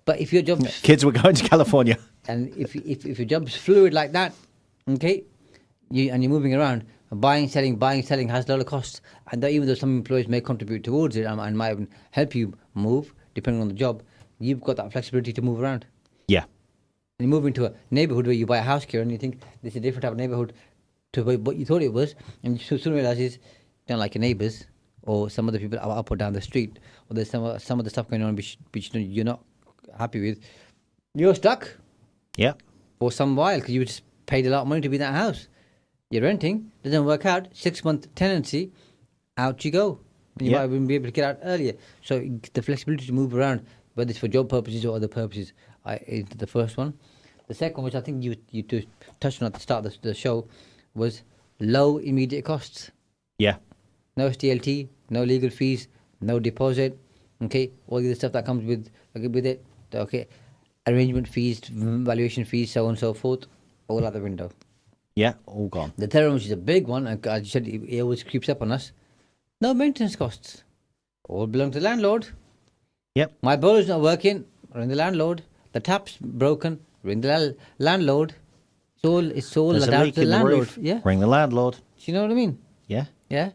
But if your job's Kids were going to California. and if your job's fluid like that, and you're moving around, buying, selling has a lot of costs, and even though some employees may contribute towards it and might even help you move depending on the job, you've got that flexibility to move around. Yeah. And you move into a neighborhood where you buy a house here and you think this is a different type of neighborhood to what you thought it was, and you soon realize you don't like your neighbors or some other people up or down the street, or there's some of the stuff going on which you're not happy with. You're stuck Yeah. for some while because you just paid a lot of money to be in that house. You're renting, doesn't work out, 6-month tenancy, out you go. And you Yeah. might even be able to get out earlier. So the flexibility to move around, whether it's for job purposes or other purposes, is the first one. The second one, which I think you touched on at the start of the show, was low immediate costs. Yeah. No STLT, no legal fees, no deposit. All the stuff that comes with it. Arrangement fees, valuation fees, so on and so forth, all out the window. Yeah. All gone. The third one, which is a big one, and as you said, it always creeps up on us. No maintenance costs. All belong to the landlord. Yep. My boiler's not working, ring the landlord. The tap's broken, ring the landlord. It's all There's a down leak to the in the landlord. roof. Yeah. Ring the landlord. Do you know what I mean? Yeah. Yeah.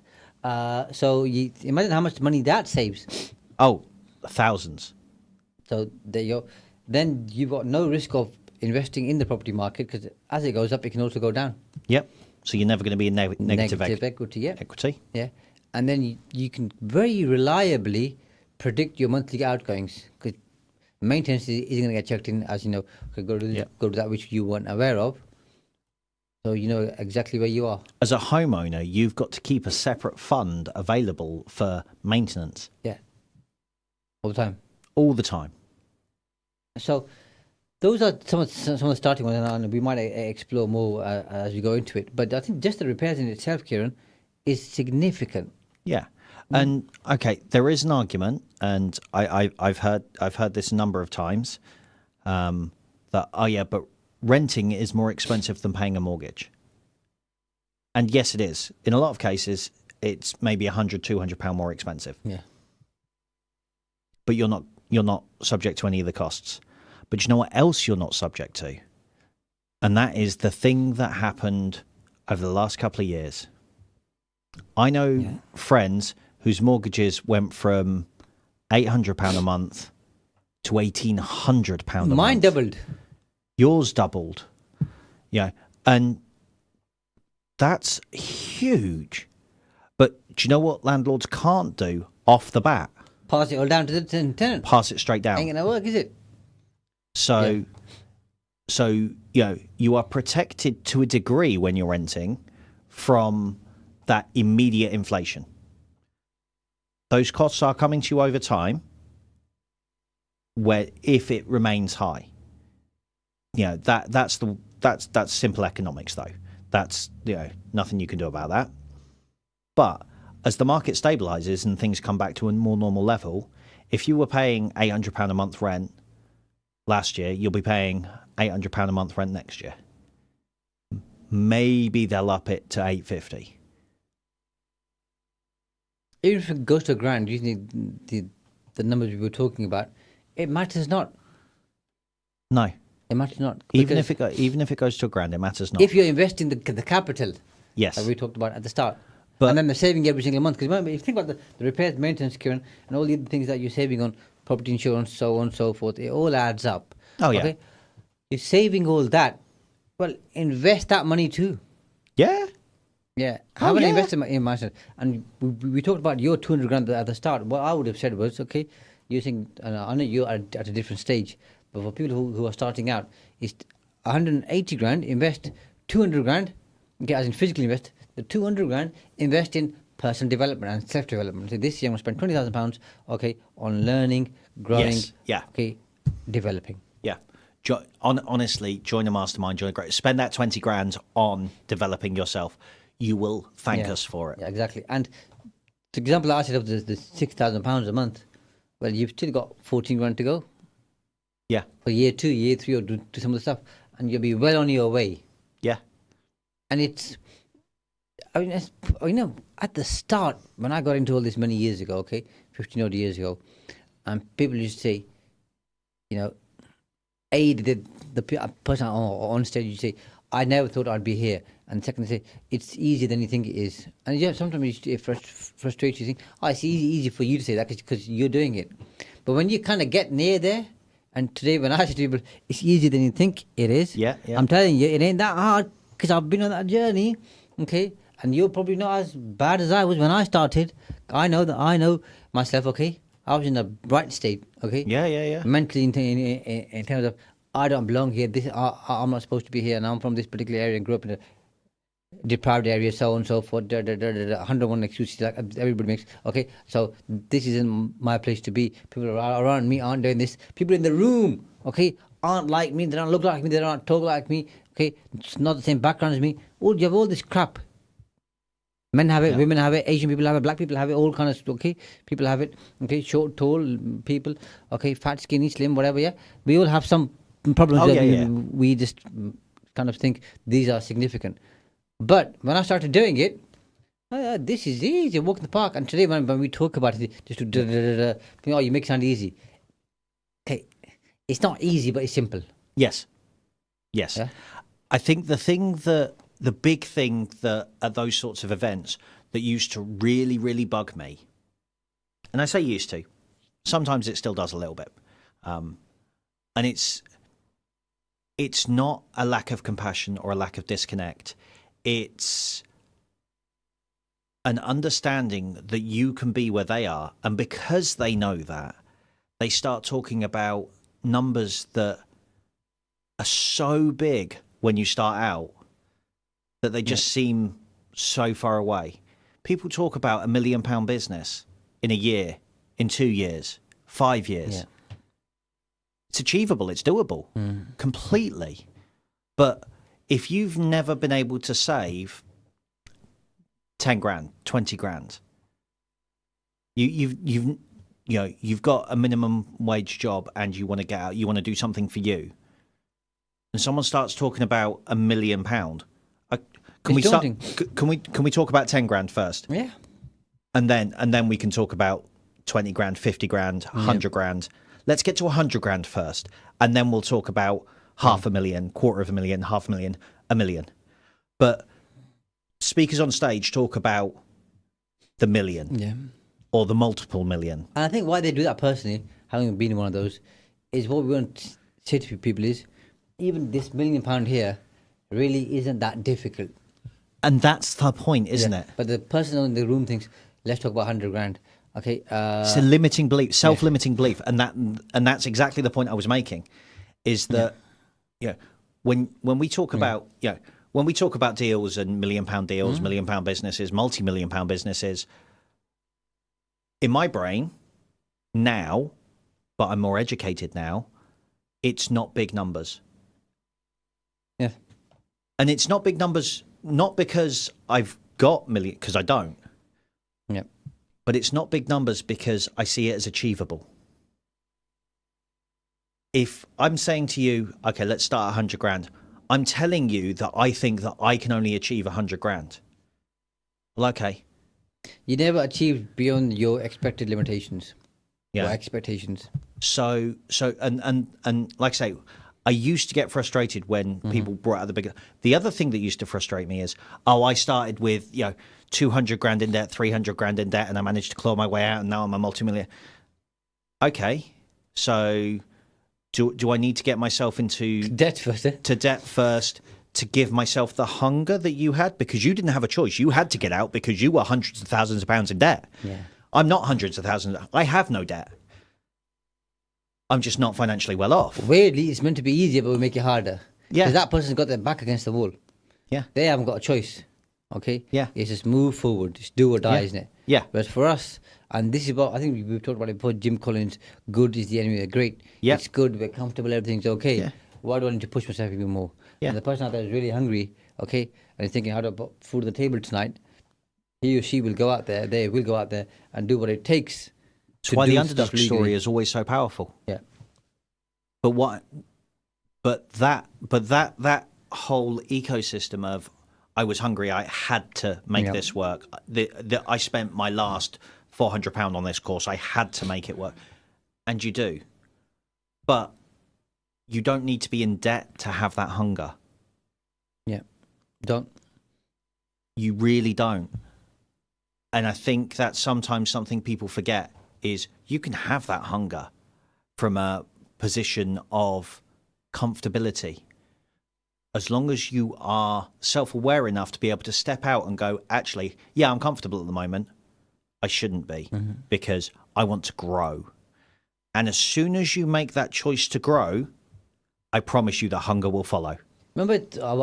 So you imagine how much money that saves. Oh, thousands. So there you go. Then you've got no risk of investing in the property market because as it goes up, it can also go down. Yep. So you're never going to be in negative equity. Yeah. equity. Yeah. And then you can very reliably predict your monthly outgoings because maintenance isn't going to get checked in, as you know. Go to go to that which you weren't aware of. So you know exactly where you are. As a homeowner, you've got to keep a separate fund available for maintenance. Yeah. All the time. All the time. So those are some of the starting ones, and we might explore more as we go into it. But I think just the repairs in itself, Kieran, is significant. Yeah. And okay, there is an argument, and I've heard this a number of times, that but renting is more expensive than paying a mortgage. And yes, it is. In a lot of cases, it's maybe £100-200 more expensive. Yeah. But you're not subject to any of the costs. But you know what else you're not subject to? And that is the thing that happened over the last couple of years. I know friends whose mortgages went from £800 a month to £1,800 a month. Mine doubled. Yours doubled. Yeah. And that's huge. But do you know what landlords can't do off the bat? Pass it all down to the tenant. Pass it straight down. Ain't going to work, is it? So you are protected to a degree when you're renting from that immediate inflation. Those costs are coming to you over time, where if it remains high. That's simple economics though. That's nothing you can do about that. But as the market stabilizes and things come back to a more normal level, if you were paying £800 a month rent last year, you'll be paying £800 a month rent next year. Maybe they'll up it to £850. Even if it goes to £1,000, using the numbers we were talking about, it matters not. No, it matters not. Even if it goes to £1,000, it matters not. If you're investing the capital, yes, that we talked about at the start, but, and then the saving every single month. Because remember, if you think about the repairs, maintenance, Kieron, and all the other things that you're saving on property insurance, so on and so forth, it all adds up. Oh yeah, okay? You're saving all that. Well, invest that money too. Yeah. Yeah, have an investment in myself. And we talked about your 200 grand at the start. What I would have said was, okay, you think, I know you're at a different stage, but for people who are starting out, it's 180 grand, invest 200 grand, okay, as in physically invest, the 200 grand, invest in personal development and self-development. So this year I'm going to spend £20,000, okay, on learning, growing, okay, developing. Yeah. Honestly, join a mastermind, join a great, spend that 20 grand on developing yourself. You will thank us for it. Yeah, exactly. And the example I said of the £6,000 a month, well, you've still got 14 grand to go. Yeah. For year 2, year 3, or do some of the stuff, and you'll be well on your way. Yeah. And it's, at the start, when I got into all this many years ago, okay, 15 odd years ago, and people used to say, the person on stage, you say, I never thought I'd be here. And second, they say, it's easier than you think it is. And sometimes it frustrates you. You think, it's easy for you to say that because you're doing it. But when you kind of get near there, and today when I say to people, it's easier than you think it is. Yeah. I'm telling you, it ain't that hard because I've been on that journey, okay? And you're probably not as bad as I was when I started. I know myself, okay? I was in a bright state, okay? Yeah. Mentally, in terms of, I don't belong here. I'm not supposed to be here, and I'm from this particular area and grew up in a deprived area, so on and so forth. 101 excuses like everybody makes. Okay, so this isn't my place to be. People around me aren't doing this. People in the room, okay, aren't like me. They don't look like me. They don't talk like me. Okay, it's not the same background as me. You have all this crap. Men have it, women have it, Asian people have it, black people have it, all kinds of, okay, people have it, okay, short, tall people, okay, fat, skinny, slim, whatever, yeah. We all have some problems we just kind of think these are significant. But when I started doing it, this is easy, walk in the park. And today when we talk about it, just to you make it sound easy. Okay, it's not easy, but it's simple. Yes. Yeah? I think the big thing that at those sorts of events that used to really, really bug me, and I say used to, sometimes it still does a little bit, and it's not a lack of compassion or a lack of disconnect. It's an understanding that you can be where they are, and because they know that, they start talking about numbers that are so big when you start out that they just seem so far away. People talk about £1 million business in a year, in 2 years, 5 years. Yeah. It's achievable, it's doable, completely. But if you've never been able to save 10 grand, 20 grand, you've got a minimum wage job and you want to get out, you want to do something for you, and someone starts talking about £1 million, can we talk about 10 grand first? Yeah. And then we can talk about 20 grand, 50 grand, 100 grand. Let's get to 100 grand first, and then we'll talk about $500,000, $250,000, $500,000, $1 million. But speakers on stage talk about the million, or the multiple million. And I think why they do that personally, having been in one of those, is what we want to say to people is, even this £1 million here really isn't that difficult. And that's the point, isn't it? But the person in the room thinks, let's talk about 100 grand. Okay. It's a limiting belief, self-limiting belief, and that's exactly the point I was making. Is that when we talk about when we talk about deals and £1 million deals, £1 million businesses, multi-million pound businesses, in my brain now, but I'm more educated now. It's not big numbers. Yeah. And it's not big numbers, not because I've got million, because I don't. Yeah. But it's not big numbers because I see it as achievable. If I'm saying to you, okay, let's start 100 grand, I'm telling you that I think that I can only achieve 100 grand. Well, okay. You never achieved beyond your expected limitations. Yeah. Or expectations. So, and like I say, I used to get frustrated when people brought out the bigger. The other thing that used to frustrate me is, I started with 200 grand in debt, 300 grand in debt, and I managed to claw my way out, and now I'm a multimillionaire. Okay, so do I need to get myself into debt first? To debt first to give myself the hunger that you had, because you didn't have a choice. You had to get out because you were hundreds of thousands of pounds in debt. Yeah. I'm not hundreds of thousands. I have no debt. I'm just not financially well off. Weirdly, it's meant to be easier, but we make it harder. Yeah. Because that person's got their back against the wall. Yeah. They haven't got a choice. Okay? Yeah. It's just move forward. Just do or die, isn't it? Yeah. Whereas for us, and this is what I think we've talked about it before, Jim Collins, good is the enemy of great. Yeah. It's good, we're comfortable, everything's okay. Yeah. Why do I need to push myself even more? Yeah. And the person out there is really hungry, okay, and is thinking how to put food on the table tonight, he or she will go out there, they will go out there and do what it takes. That's why the underdog story is always so powerful. Yeah. But that whole ecosystem of I was hungry, I had to make this work. I spent my last £400 on this course. I had to make it work, and you do. But you don't need to be in debt to have that hunger. Yeah, don't. You really don't. And I think that's sometimes something people forget is you can have that hunger from a position of comfortability. As long as you are self-aware enough to be able to step out and go, actually, yeah, I'm comfortable at the moment. I shouldn't be because I want to grow. And as soon as you make that choice to grow, I promise you the hunger will follow. Remember a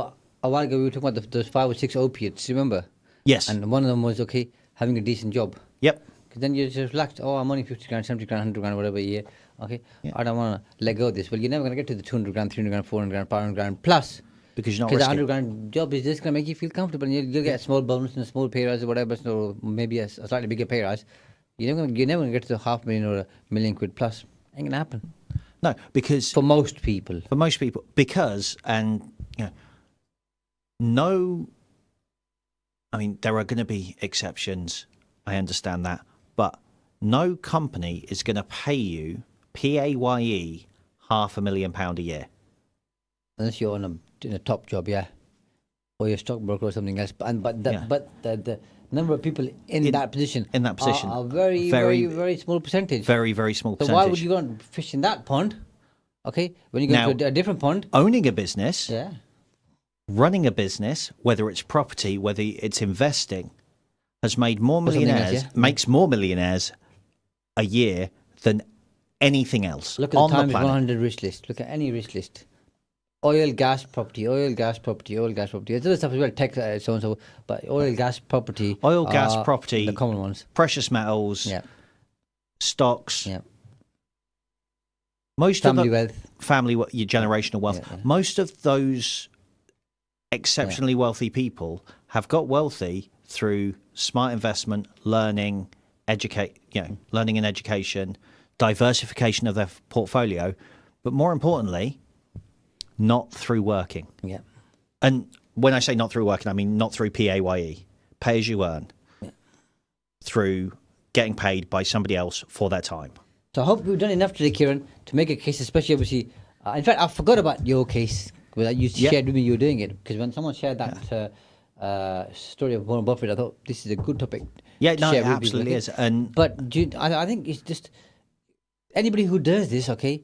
while ago we were talking about those 5 or 6 opiates, remember? Yes. And one of them was, okay, having a decent job. Yep. Because then you just relaxed, I'm only 50 grand, 70 grand, 100 grand, whatever a year. Okay, I don't want to let go of this. Well, you're never going to get to the 200 grand, 300 grand, 400 grand, 500 grand plus. Because you're not Because the risking. 100 grand job is just going to make you feel comfortable. And you'll get a small bonus and a small pay rise or whatever, so maybe a slightly bigger pay rise. You're never going to get to the £500,000 or £1,000,000 plus. Ain't going to happen. No, because For most people. Because, and I mean, there are going to be exceptions. I understand that, but no company is going to pay you PAYE £500,000 a year. Unless you're in a top job, yeah. Or you're a stockbroker or something else. But the number of people in that position are very, very, very small percentage. Very, very small percentage. So why would you go and fish in that pond? Okay, when you go Now, to a different pond. Owning a business, Yeah. running a business, whether it's property, whether it's investing, has made more Or something millionaires, else, yeah. makes more millionaires a year than anything else Look at on the the Times planet. 100 rich list. Look at any rich list. Oil, gas, property, oil, gas, property, oil, gas, property. There's other stuff as well, tech, so and so. But oil, gas, property. Oil, gas, are property, the common ones. precious metals, Yeah. stocks. Yeah. Most Family of the wealth. your generational wealth. Yeah, yeah. Most of those exceptionally wealthy people have got wealthy through smart investment, learning and education, diversification of their portfolio, but more importantly, not through working. Yeah. And when I say not through working, I mean not through PAYE, pay as you earn, through getting paid by somebody else for their time. So I hope we've done enough today, Kieron, to make a case, especially obviously. In fact, I forgot about your case. You shared with me you were doing it. Because when someone shared that story of Warren Buffett, I thought this is a good topic. Yeah, to no, share it with absolutely people, is. And But I think it's just anybody who does this, okay,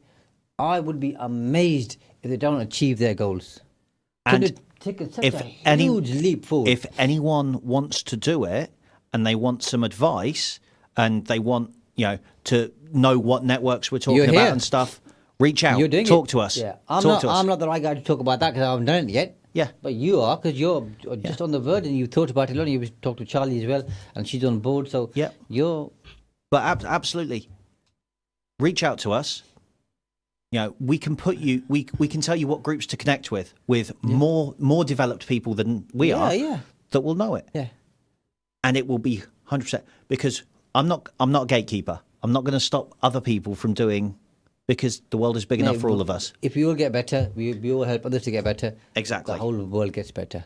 I would be amazed if they don't achieve their goals. And taken such if a huge leap forward. if anyone wants to do it and they want some advice and they want to know what networks we're talking You're about here. and stuff, reach out, You're doing talk it. to us. Yeah, Talk to us. I'm not the right guy to talk about that because I haven't done it yet. Yeah. But you are, because you're just on the verge and you thought about it a lot. You talked to Charlie as well, and she's on board. So Yeah. you're But absolutely, reach out to us. We can put you. We can tell you what groups to connect with more developed people than we are. Yeah. That will know it. Yeah. And it will be 100%, because I'm not a gatekeeper. I'm not going to stop other people from doing, because the world is big enough for all of us. If we all get better, we all help others to get better. Exactly. The whole world gets better.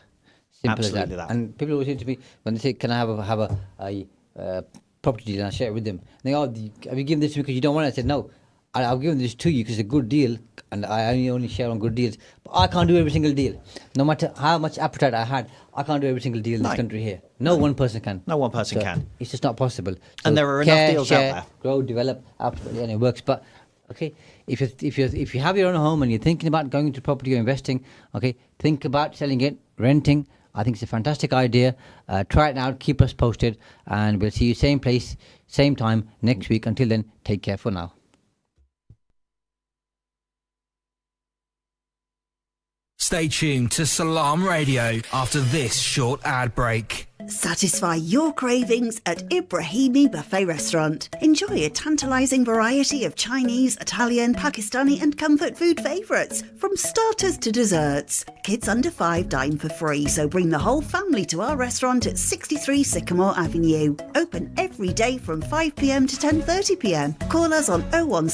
Simple Absolutely as that. that. And people always say to me, when they say, "Can I have a property deal?" and I share it with them. And they go, "Have you given this to me because you don't want it?" I said, "No, I've given this to you because it's a good deal, and I only share on good deals. But I can't do every single deal. No matter how much appetite I had, I can't do every single deal in this country here. No one person can. No one person can. It's just not possible. So And there are enough deals share, out there. Grow, develop, absolutely, and it works. But okay, if you have your own home and you're thinking about going into property or investing, okay, think about selling it, renting. I think it's a fantastic idea. Try it out. Keep us posted, and we'll see you same place, same time next week. Until then, take care for now. Stay tuned to Salam Radio after this short ad break. Satisfy your cravings at Ibrahimi Buffet Restaurant. Enjoy a tantalizing variety of Chinese, Italian, Pakistani and comfort food favourites, from starters to desserts. Kids under 5 dine for free, so bring the whole family to our restaurant at 63 Sycamore Avenue. Open every day from 5 p.m. to 10:30 p.m. Call us on 016